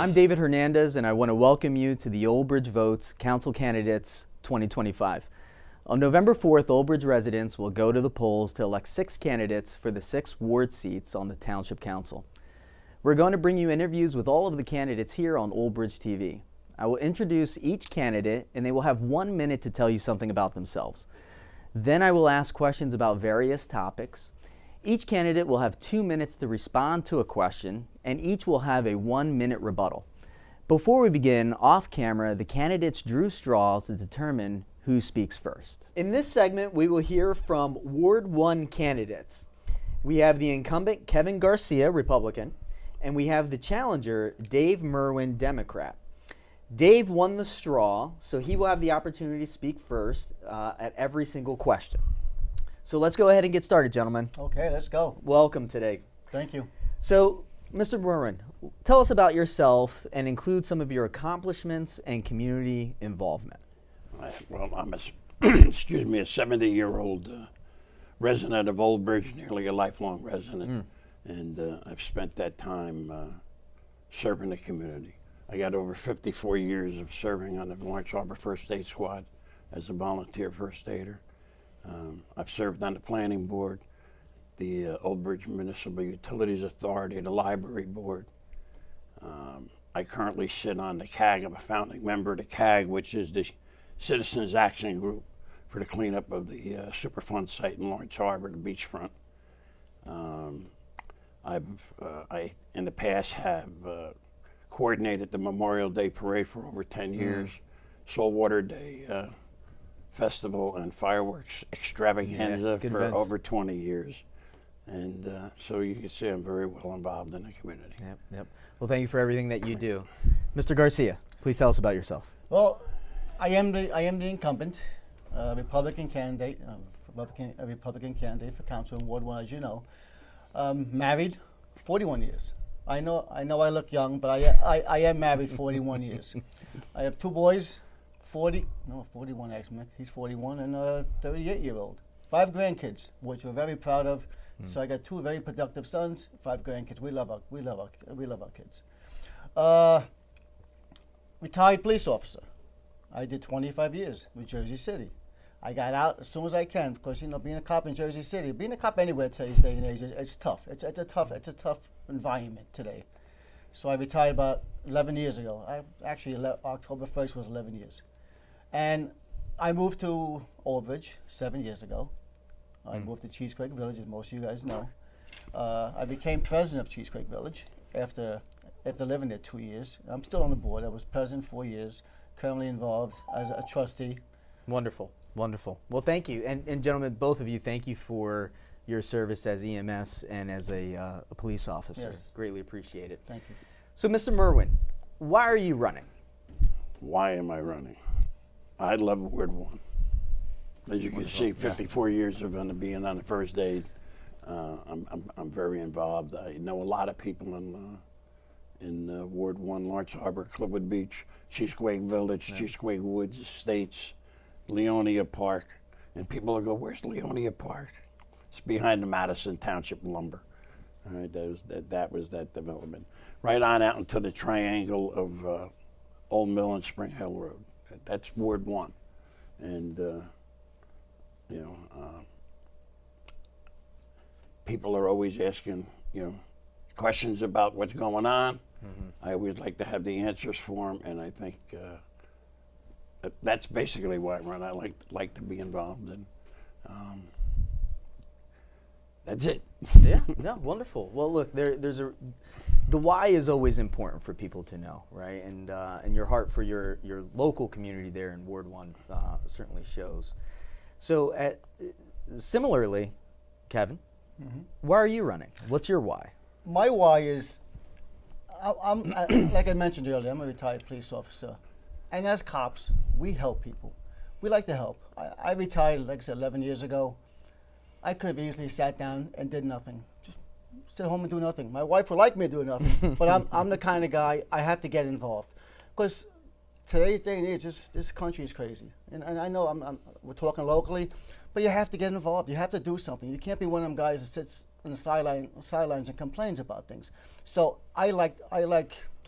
I'm David Hernandez, and I want to welcome you to the Old Bridge Votes Council Candidates 2025. On November 4th, Old Bridge residents will go to the polls to elect 6 candidates for the 6 ward seats on the Township Council. We're going to bring you interviews with all of the candidates here on Old Bridge TV. I will introduce each candidate, and they will have 1 minute to tell you something about themselves. Then I will ask questions about various topics. Each candidate will have 2 minutes to respond to a question, and each will have a 1-minute rebuttal. Before we begin, off camera, the candidates drew straws to determine who speaks first. In this segment, we will hear from Ward 1 candidates. We have the incumbent Kevin Garcia, Republican, and we have the challenger Dave Merwin, Democrat. Dave won the straw, so he will have the opportunity to speak first at every single question. So let's go ahead and get started, gentlemen. Okay, let's go. Welcome today. Thank you. So, Mr. Merwin, tell us about yourself and include some of your accomplishments and community involvement. Well, I'm a 70-year-old resident of Old Bridge, nearly a lifelong resident, and I've spent that time serving the community. I got over 54 years of serving on the Lawrence Harbor First Aid Squad as a volunteer first aider. I've served on the planning board, the Old Bridge Municipal Utilities Authority, the library board. I currently sit on the CAG. I'm a founding member of the CAG, which is the Citizens Action Group for the cleanup of the Superfund site in Lawrence Harbor, the beachfront. I in the past have coordinated the Memorial Day Parade for over 10 years, Saltwater Day Festival and fireworks extravaganza for events. Over 20 years. And so you can see I'm very well involved in the community. Yep. Well, thank you for everything that you do. Mr. Garcia, please tell us about yourself. Well, I am the incumbent Republican candidate, a Republican candidate for council in Ward 1, as you know. Married, 41 years. I know I look young, but I am married 41 years. I have 2 boys, 41 actually. He's 41 and a 38-year-old. 5 grandkids, which we're very proud of. So I got 2 very productive sons, 5 grandkids. We love our kids. Retired police officer. I did 25 years with Jersey City. I got out as soon as I can because being a cop in Jersey City, being a cop anywhere today's day and age, it's tough. It's a tough environment today. So I retired about 11 years ago. October 1st was 11 years. And I moved to Old Bridge 7 years ago. I moved to Cheesequake Village, as most of you guys know. I became president of Cheesequake Village after living there 2 years. I'm still on the board. I was president 4 years, currently involved as a trustee. Wonderful. Well, thank you. And gentlemen, both of you, thank you for your service as EMS and as a police officer. Yes. Greatly appreciate it. Thank you. So, Mr. Merwin, why are you running? Why am I running? I love Ward 1. As you can see, 54 years of being on the first aid. I'm very involved. I know a lot of people in Ward 1, Lawrence Harbor, Clipwood Beach, Cheesequake Village, Cheesequake Woods Estates, Leonia Park. And people will go, where's Leonia Park? It's behind the Madison Township lumber. All right, that was that development. Right on out into the triangle of Old Mill and Spring Hill Road. That's Ward 1. And people are always asking, questions about what's going on. I always like to have the answers for them, and I think that's basically why I run. I like to be involved, and that's it. Yeah, no, wonderful. Well, look, the why is always important for people to know, right? And your heart for your local community there in Ward 1 certainly shows. So, similarly, Kevin, why are you running? What's your why? My why is, I'm like I mentioned earlier, I'm a retired police officer. And as cops, we help people. We like to help. I retired, like I said, 11 years ago. I could have easily sat down and did nothing. Just sit home and do nothing. My wife would like me to do nothing, but I'm the kind of guy, I have to get involved. Because today's day and age, this country is crazy. And I know we're talking locally, but you have to get involved. You have to do something. You can't be one of them guys that sits on the sidelines and complains about things. So I like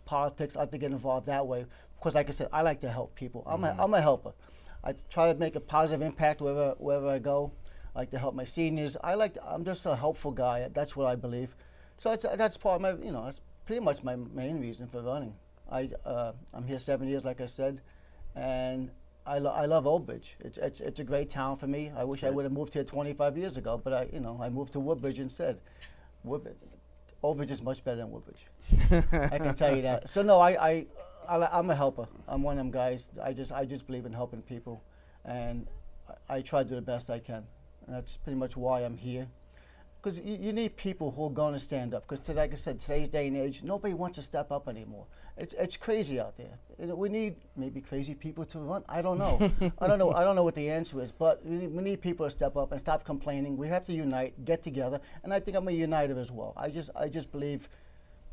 politics. I like to get involved that way because, like I said, I like to help people. I'm a helper. I try to make a positive impact wherever I go. I like to help my seniors. I'm just a helpful guy. That's what I believe. So that's part of my, that's pretty much my main reason for running. I'm here 7 years, like I said, and I love Old Bridge. It's a great town for me. I wish I would have moved here 25 years ago, but I moved to Woodbridge instead. Old Bridge is much better than Woodbridge. I can tell you that. So no, I'm a helper. I'm one of them guys. I just believe in helping people, and I try to do the best I can. And that's pretty much why I'm here. Because you need people who are going to stand up. Because like I said, today's day and age, nobody wants to step up anymore. It's crazy out there. We need maybe crazy people to run. I don't know. I don't know what the answer is. But we need people to step up and stop complaining. We have to unite, get together. And I think I'm a uniter as well. I just believe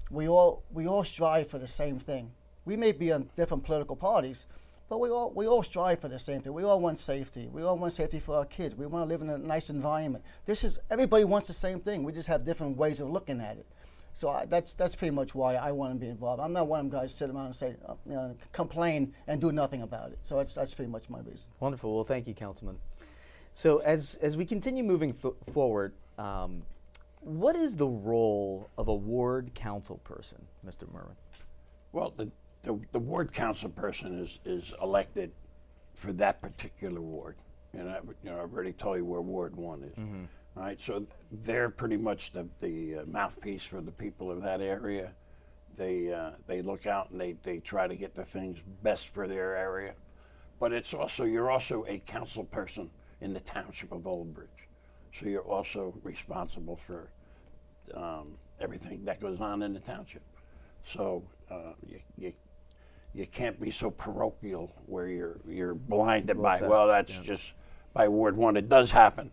we all strive for the same thing. We may be on different political parties, but we all strive for the same thing. We all want safety. We all want safety for our kids. We want to live in a nice environment. Everybody wants the same thing. We just have different ways of looking at it. So that's pretty much why I want to be involved. I'm not one of them guys sit around and say, complain and do nothing about it. So that's pretty much my reason. Wonderful. Well, thank you, Councilman. So as we continue moving forward, what is the role of a ward council person, Mr. Merwin? Well, the ward council person is elected for that particular ward. And I've already told you where Ward 1 is. Mm-hmm. All right, so they're pretty much the mouthpiece for the people of that area. They look out and they try to get the things best for their area. But you're also a council person in the Township of Old Bridge. So you're also responsible for everything that goes on in the township. So you can't be so parochial where you're blinded by, well, that's just by Ward 1. It does happen,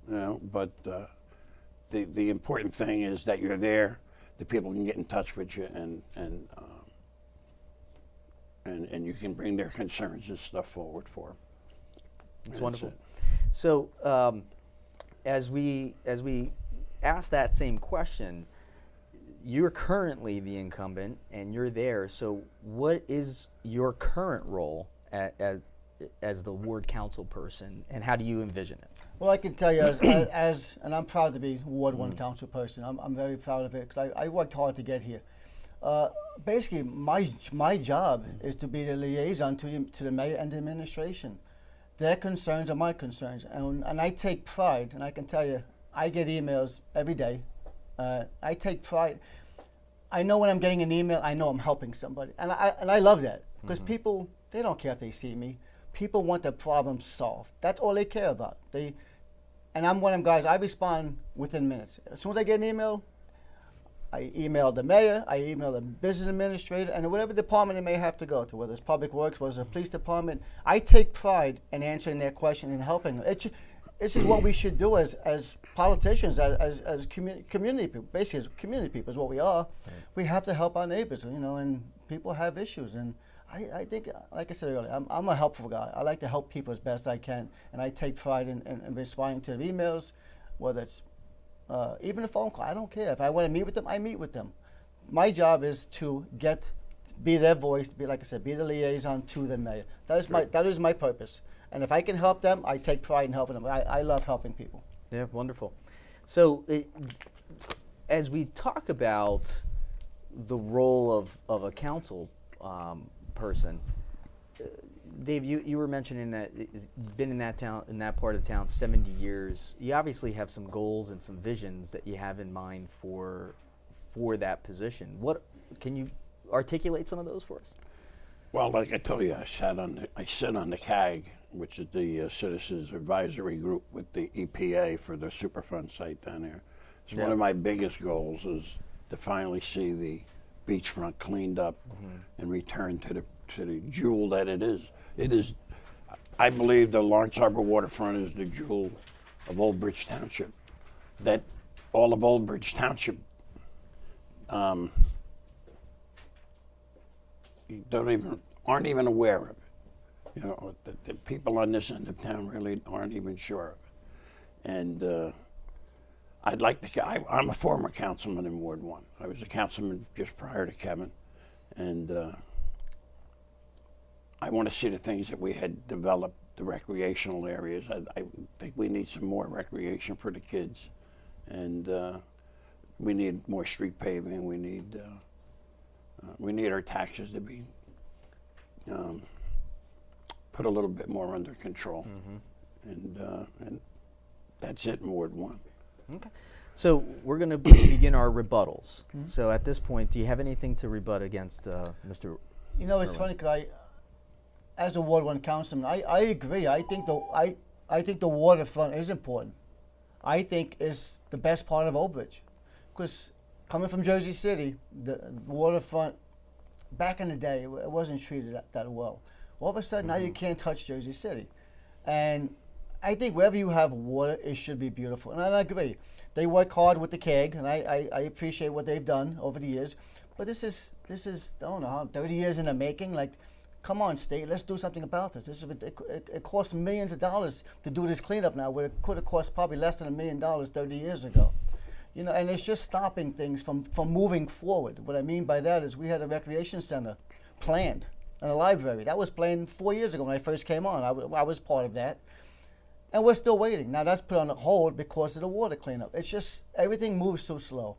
but the important thing is that you're there, the people can get in touch with you, and you can bring their concerns and stuff forward for them. That's wonderful. So as we ask that same question, you're currently the incumbent and you're there. So what is your current role as the ward council person, and how do you envision it? Well, I can tell you, and I'm proud to be Ward 1 council person. I'm very proud of it because I worked hard to get here. Basically, my job is to be the liaison to the mayor and the administration. Their concerns are my concerns, and I take pride, and I can tell you, I get emails every day. I take pride. I know when I'm getting an email, I know I'm helping somebody, and I love that because people, they don't care if they see me. People want their problems solved. That's all they care about. And I'm one of them guys. I respond within minutes. As soon as I get an email, I email the mayor, I email the business administrator, and whatever department it may have to go to, whether it's public works, whether it's a police department. I take pride in answering their question and helping them. This is what we should do as politicians, as community people. Basically, as community people is what we are. Right. We have to help our neighbors, and people have issues. And I think, like I said earlier, I'm a helpful guy. I like to help people as best I can, and I take pride in responding to their emails, whether it's even a phone call. I don't care. If I want to meet with them, I meet with them. My job is to be their voice, be, like I said, be the liaison to the mayor. That is my purpose. And if I can help them, I take pride in helping them. I love helping people. Yeah, wonderful. So as we talk about the role of a council person, Dave, you were mentioning that you've been in that town, in that part of the town, 70 years. You obviously have some goals and some visions that you have in mind for that position. What can you articulate some of those for us? Well, like I told you, I sit on the CAG, which is the Citizens Advisory Group with the EPA for the Superfund site down there. So one of my biggest goals is to finally see the beachfront cleaned up and returned to the jewel that it is. It is, I believe the Lawrence Harbor waterfront is the jewel of Old Bridge Township. That all of Old Bridge Township aren't even aware of it. The people on this end of town really aren't even sure of it. And I'm a former councilman in Ward 1. I was a councilman just prior to Kevin. And I want to see the things that we had developed, the recreational areas. I think we need some more recreation for the kids. And we need more street paving. We need our taxes to be put a little bit more under control. And that's it in Ward 1. Okay. So we're going to begin our rebuttals. So at this point, do you have anything to rebut against Mr. You know, it's Irwin? funny because as a Ward 1 councilman, I agree. I think the waterfront is important. I think it's the best part of Old Bridge. Because coming from Jersey City, the waterfront, back in the day, it wasn't treated that well. All of a sudden, now you can't touch Jersey City. And I think wherever you have water, it should be beautiful. And I agree. They work hard with the KEG, and I appreciate what they've done over the years. But this is I don't know, 30 years in the making. Like, come on, state, let's do something about this. It costs millions of dollars to do this cleanup now, where it could have cost probably less than $1 million 30 years ago. You know, and it's just stopping things from moving forward. What I mean by that is we had a recreation center planned and a library. That was planned 4 years ago when I first came on. I was part of that. And we're still waiting. Now that's put on hold because of the water cleanup. It's just, everything moves so slow.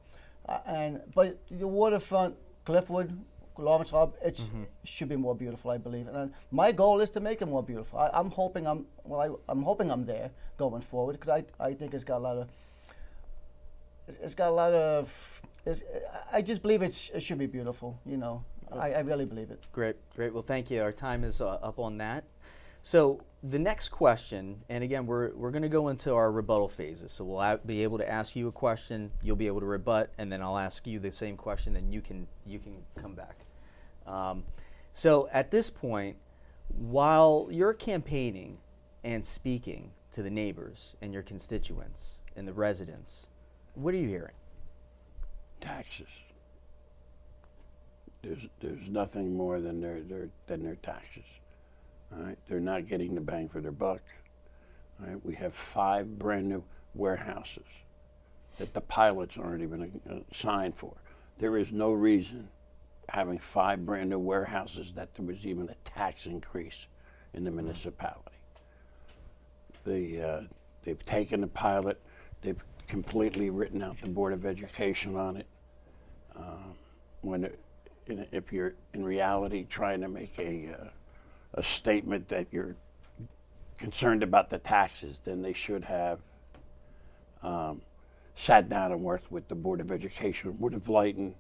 But the waterfront, Cliffwood, Lawrence Harbor, it should be more beautiful, I believe. And my goal is to make it more beautiful. I'm hoping I'm there going forward, because I think it's got a lot of, I just believe it should be beautiful, you know. I really believe it. Great. Well, thank you. Our time is up on that. So the next question, and again, we're going to go into our rebuttal phases. So we'll be able to ask you a question, you'll be able to rebut, and then I'll ask you the same question, then you can come back. So at this point, while you're campaigning and speaking to the neighbors and your constituents and the residents, what are you hearing? Taxes. There's nothing more than their taxes. All right, they're not getting the bang for their buck. All right, we have 5 brand new warehouses that the pilots aren't even signed for. There is no reason having 5 brand new warehouses that there was even a tax increase in the municipality. They've taken the pilot, they've completely written out the Board of Education on it. If you're in reality trying to make a statement that you're concerned about the taxes, then they should have sat down and worked with the Board of Education. It would have lightened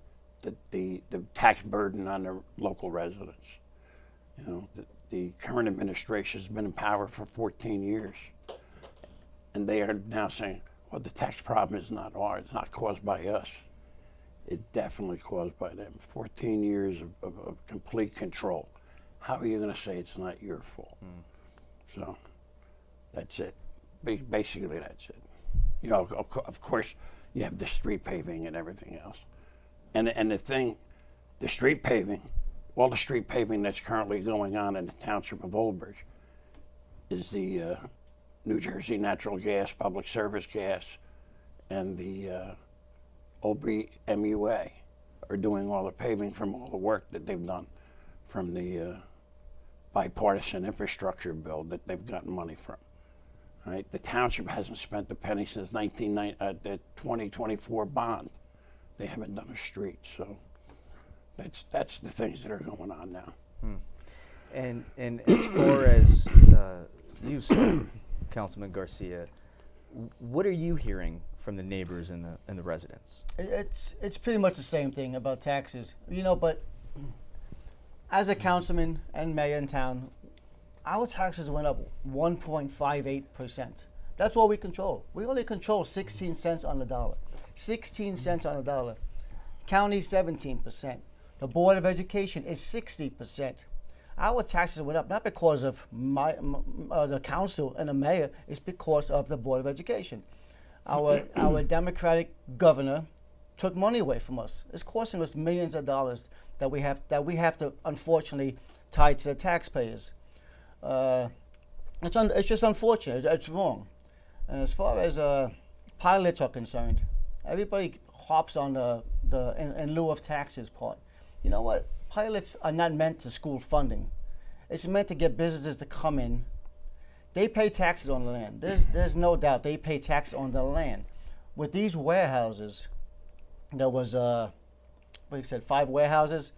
the tax burden on the local residents. You know, the current administration has been in power for 14 years, and they are now saying, well, the tax problem is not ours, it's not caused by us. It's definitely caused by them. 14 years of complete control. How are you going to say it's not your fault? So that's it. Basically, that's it. You know, of course, you have the street paving and everything else. And the street paving, all the street paving that's currently going on in the Township of Old Bridge is the New Jersey Natural Gas, Public Service Gas, and the Old Bridge MUA are doing all the paving from all the work that they've done from the bipartisan infrastructure bill that they've gotten money from. Right? The township hasn't spent a penny since the 2024 bond. They haven't done a street, so that's the things that are going on now. And as far as you, sir, Councilman Garcia, what are you hearing from the neighbors and the residents? It's pretty much the same thing about taxes, you know. But as a councilman and mayor in town, our taxes went up 1.58%. That's all we control. We only control 16 cents on the dollar. 16 cents on the dollar. County 17%. The Board of Education is 60%. Our taxes went up not because of the council and the mayor. It's because of the Board of Education. Our Democratic governor took money away from us. It's costing us millions of dollars that we have to unfortunately tie to the taxpayers. It's just unfortunate. It's wrong. And as far as pilots are concerned, everybody hops on the in lieu of taxes part. You know what? pilots are not meant to school funding. It's meant to get businesses to come in. They pay taxes on the land. There's no doubt they pay taxes on the land. With these warehouses, there was 5 warehouses.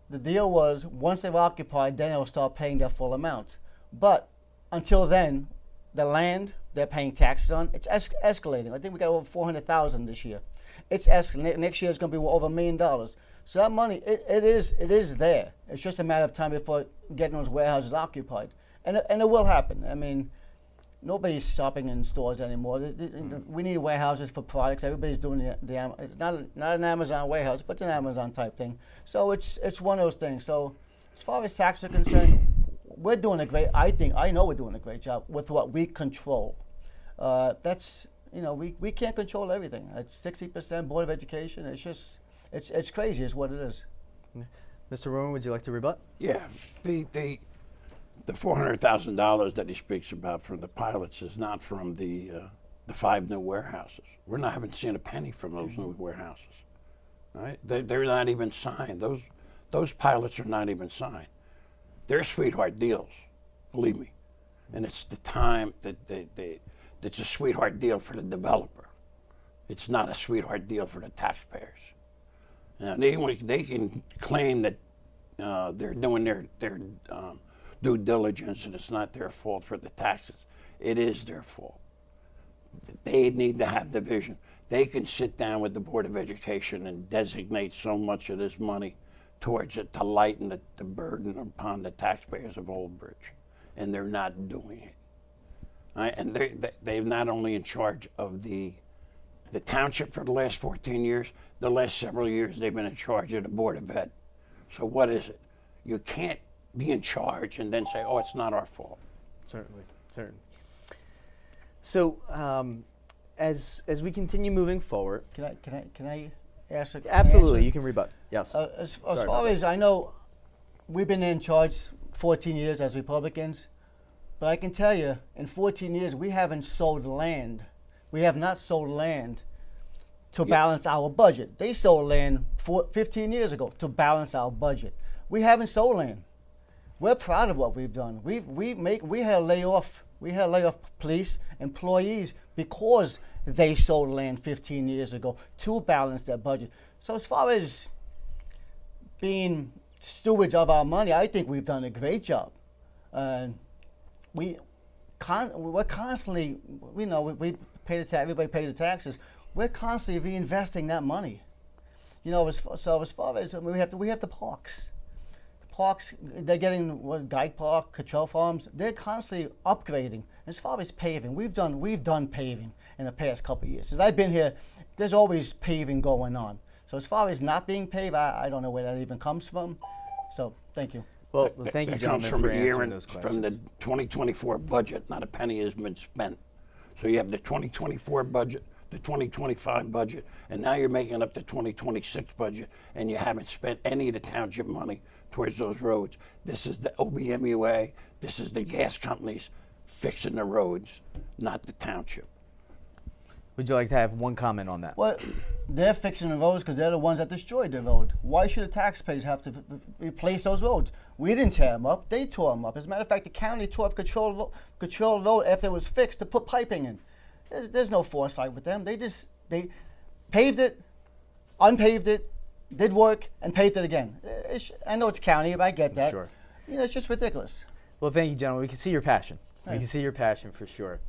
The deal was once they were occupied, then they'll start paying their full amount. But until then, the land they're paying taxes on, it's escalating. I think we got over 400,000 this year. It's escalating. Next year it's going to be over $1 million. So that money, it is there. It's just a matter of time before getting those warehouses occupied, and it will happen. I mean, nobody's shopping in stores anymore. We need warehouses for products. Everybody's doing it's not an Amazon warehouse, but it's an Amazon type thing. So it's one of those things. So as far as taxes are concerned, we're doing I know we're doing a great job with what we control. That's, we can't control everything. It's 60% Board of Education. It's just, it's crazy is what it is. Mr. Rowan, would you like to rebut? Yeah, the $400,000 that he speaks about from the pilots is not from the 5 new warehouses. We're not haven't seen a penny from those new warehouses. Right? They're not even signed. Those pilots are not even signed. They're sweetheart deals, believe me. And it's the time that it's a sweetheart deal for the developer. It's not a sweetheart deal for the taxpayers. They can claim that they're doing their due diligence and it's not their fault for the taxes. It is their fault. They need to have the vision. They can sit down with the Board of Education and designate so much of this money towards it to lighten the burden upon the taxpayers of Old Bridge, and they're not doing it. Right? And they're not only in charge of the township for the last 14 years, the last several years they've been in charge of the Board of Ed. So what is it? You can't be in charge and then say, oh, it's not our fault. Certainly. So as we continue moving forward, Can I ask a absolutely, answer? you can rebut. Yes. As far as I know, we've been in charge 14 years as Republicans, but I can tell you, in 14 years, we haven't sold land. We have not sold land to balance our budget. They sold land 15 years ago to balance our budget. We haven't sold land. We're proud of what we've done. We had to lay off police employees because they sold land 15 years ago to balance their budget. So as far as being stewards of our money, I think we've done a great job. We're constantly, we pay the tax. Everybody pays the taxes. We're constantly reinvesting that money. As far as we have the parks. Parks, they're getting Guide Park, Cottrell Farms. They're constantly upgrading. As far as paving, we've done paving in the past couple of years. Since I've been here, there's always paving going on. So as far as not being paved, I don't know where that even comes from. So thank you. Well, thank you, gentlemen, for answering those questions. From the 2024 budget, not a penny has been spent. So you have the 2024 budget, the 2025 budget, and now you're making up the 2026 budget, and you haven't spent any of the township money towards those roads. This is the OBMUA, this is the gas companies fixing the roads, not the township. Would you like to have one comment on that? Well, they're fixing the roads because they're the ones that destroyed the road. Why should the taxpayers have to replace those roads? We didn't tear them up. They tore them up. As a matter of fact, the county tore up Control Road after it was fixed to put piping in. There's no foresight with them. They paved it, unpaved it, did work, and paved it again. I know it's county, but I get that. Sure. It's just ridiculous. Well, thank you, gentlemen. We can see your passion. We can see your passion for sure.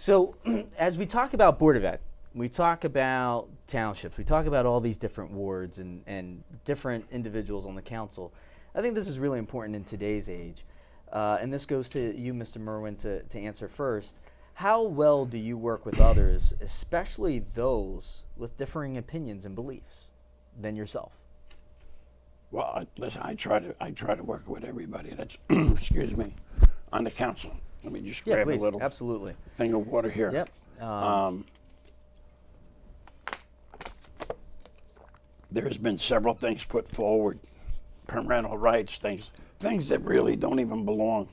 So as we talk about Board of Ed, we talk about townships, we talk about all these different wards and different individuals on the council. I think this is really important in today's age. And this goes to you, Mr. Merwin, to answer first. How well do you work with others, especially those with differing opinions and beliefs than yourself? Well, listen, I try to work with everybody that's, excuse me, on the council. Let me just grab please, a little absolutely. thing of water here. Yep. There's been several things put forward, parental rights, things that really don't even belong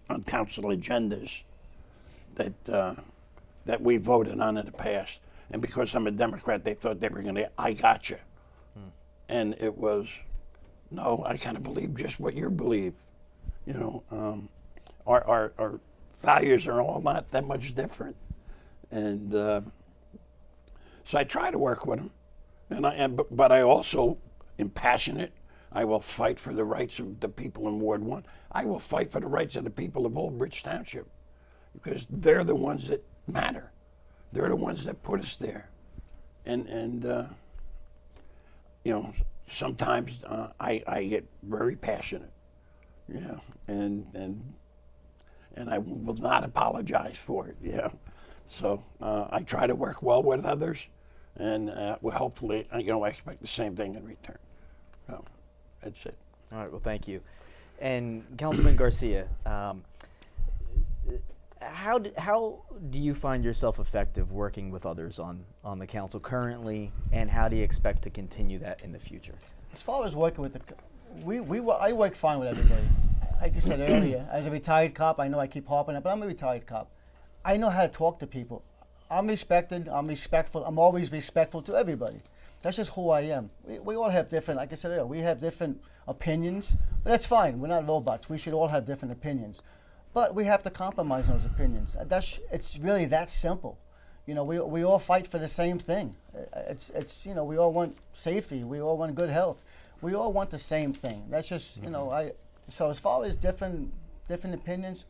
on council agendas that we voted on in the past. And because I'm a Democrat, they thought they were going to, I got you. And it was no, I kind of believe just what you believe. You know, our values are all not that much different, and so I try to work with them, but I also am passionate. I will fight for the rights of the people in Ward 1. I will fight for the rights of the people of Old Bridge Township, because they're the ones that matter. They're the ones that put us there. And you know, sometimes I get very passionate, yeah, and I will not apologize for it, yeah. So I try to work well with others, and well, hopefully, you know, I expect the same thing in return. So that's it. All right, well, thank you. And Councilman Garcia, how do you find yourself effective working with others on the council currently, and how do you expect to continue that in the future? As far as working with I work fine with everybody. Like you said earlier, as a retired cop, I know I keep harping on it, but I'm a retired cop. I know how to talk to people. I'm respected, I'm respectful, I'm always respectful to everybody. That's just who I am. We all have different, like I said earlier, we have different opinions, but that's fine. We're not robots. We should all have different opinions. But we have to compromise those opinions. It's really that simple. You know, we all fight for the same thing. It's you know, we all want safety. We all want good health. We all want the same thing. That's just, you know, so as far as different opinions,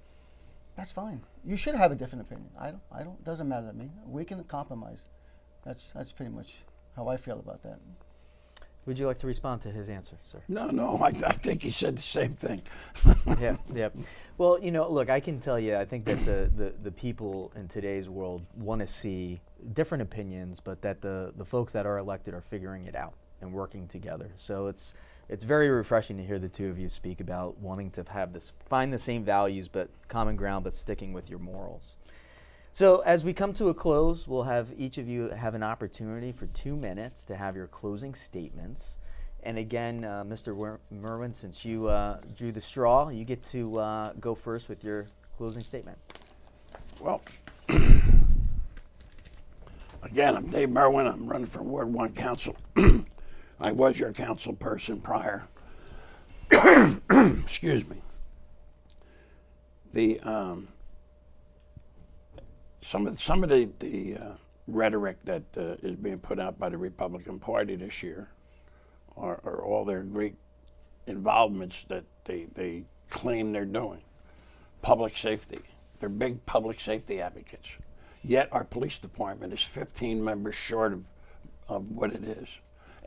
that's fine. You should have a different opinion. I don't, doesn't matter to me. We can compromise. That's pretty much how I feel about that. Would you like to respond to his answer, sir? No, I think he said the same thing. Yeah. Well, you know, look, I can tell you, I think that the people in today's world want to see different opinions, but that the folks that are elected are figuring it out and working together. So it's very refreshing to hear the two of you speak about wanting to find the same values, but common ground, but sticking with your morals. So as we come to a close, we'll have each of you have an opportunity for 2 minutes to have your closing statements. And again, Mr. Merwin, since you drew the straw, you get to go first with your closing statement. Well, again, I'm Dave Merwin. I'm running for Ward 1 Council. I was your council person prior. Excuse me. Some of the rhetoric that is being put out by the Republican Party this year are all their great involvements that they claim they're doing. Public safety. They're big public safety advocates. Yet our police department is 15 members short of what it is.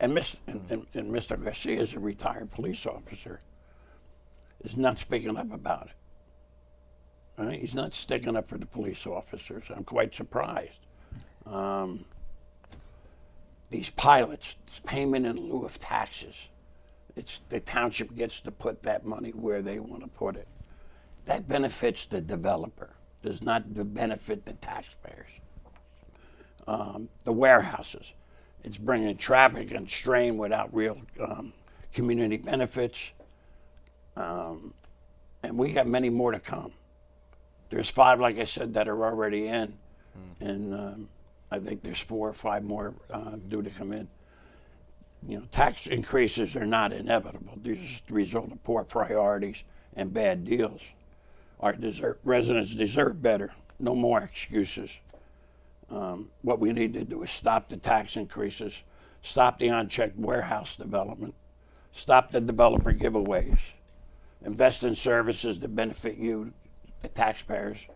And Mr. Garcia, as a retired police officer, is not speaking up about it. Right? He's not sticking up for the police officers. I'm quite surprised. These pilots, it's payment in lieu of taxes. It's the township gets to put that money where they want to put it. That benefits the developer, does not benefit the taxpayers. The warehouses, it's bringing traffic and strain without real community benefits. And we got many more to come. There's 5, like I said, that are already in, and I think there's 4 or 5 more due to come in. You know, tax increases are not inevitable. These are just the result of poor priorities and bad deals. Our residents deserve better. No more excuses. What we need to do is stop the tax increases, stop the unchecked warehouse development, stop the developer giveaways, invest in services that benefit you, the taxpayers,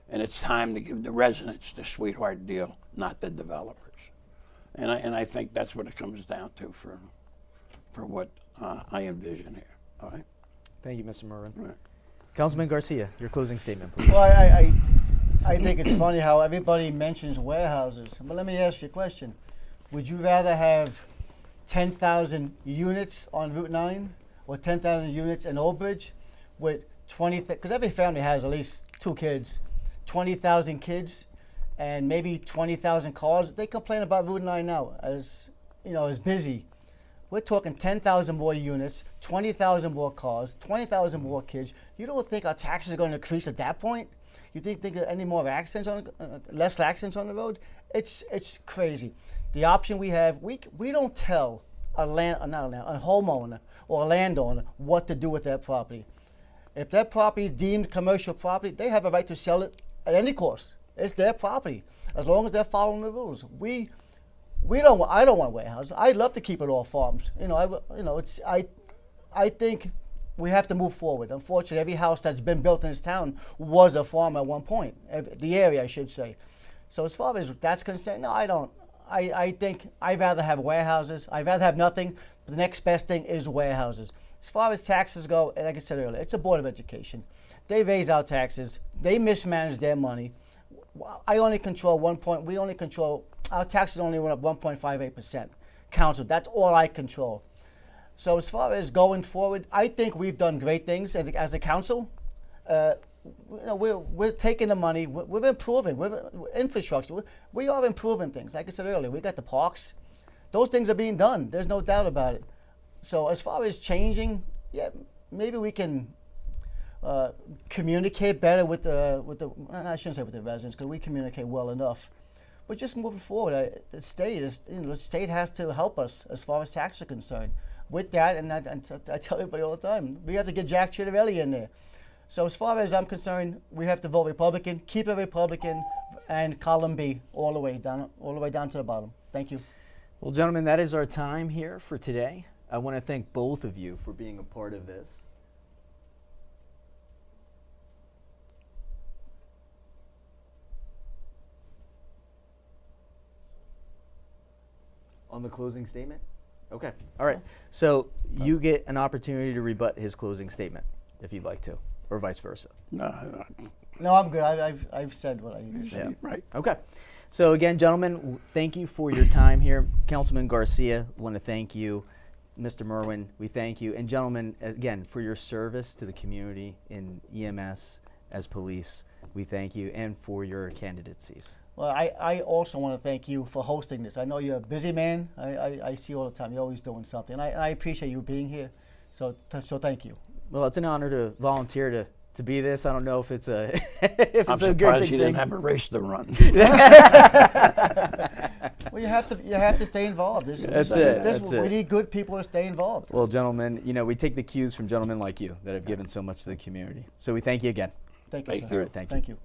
and it's time to give the residents the sweetheart deal, not the developers. And I think that's what it comes down to for what I envision here. All right. Thank you, Mr. Merwin. Right. Councilman Garcia, your closing statement, please. Well, I think it's funny how everybody mentions warehouses. But let me ask you a question. Would you rather have 10,000 units on Route 9 or 10,000 units in Old Bridge with 20, because every family has at least 2 kids, 20,000 kids, and maybe 20,000 cars. They complain about Route 9 now as, you know, as busy. We're talking 10,000 more units, 20,000 more cars, 20,000 more kids. You don't think our taxes are going to increase at that point? You think any more accidents less accidents on the road? It's crazy. The option we have, we don't tell a homeowner or a landowner what to do with that property. If that property is deemed commercial property, they have a right to sell it at any cost. It's their property, as long as they're following the rules. I don't want warehouses. I'd love to keep it all farms. I think we have to move forward. Unfortunately, every house that's been built in this town was a farm at one point. The area, I should say. So as far as that's concerned, no, I don't. I think I'd rather have warehouses. I'd rather have nothing. The next best thing is warehouses. As far as taxes go, like I said earlier, it's a Board of Education. They raise our taxes. They mismanage their money. I only control our taxes only went up 1.58%. Council, that's all I control. So as far as going forward, I think we've done great things as a council. We're taking the money. We're improving. We're infrastructure. We are improving things. Like I said earlier, we got the parks. Those things are being done. There's no doubt about it. So as far as changing, yeah, maybe we can communicate better with the. I shouldn't say with the residents, because we communicate well enough. But just moving forward, the state has to help us as far as taxes are concerned. With that, and I tell everybody all the time, we have to get Jack Chiavelli in there. So as far as I'm concerned, we have to vote Republican, keep it Republican, and column B all the way down to the bottom. Thank you. Well, gentlemen, that is our time here for today. I want to thank both of you for being a part of this. On the closing statement? Okay. All right. So you get an opportunity to rebut his closing statement if you'd like to, or vice versa. No, I'm good. I've said what I need to say. Yeah. right. Okay. So again, gentlemen, thank you for your time here. Councilman Garcia, want to thank you. Mr. Merwin, we thank you. And gentlemen, again, for your service to the community in EMS as police, we thank you, and for your candidacies. Well, I also want to thank you for hosting this. I know you're a busy man. I see you all the time. You're always doing something. And I appreciate you being here. So thank you. Well, it's an honor to volunteer to be this. I don't know if it's a I'm surprised you didn't have a race to run. Well, you have to stay involved. That's it. We need good people to stay involved. Well, gentlemen, we take the cues from gentlemen like you that have given so much to the community. So we thank you again. Thank you, sir. Thank you. All right, thank you. Thank you.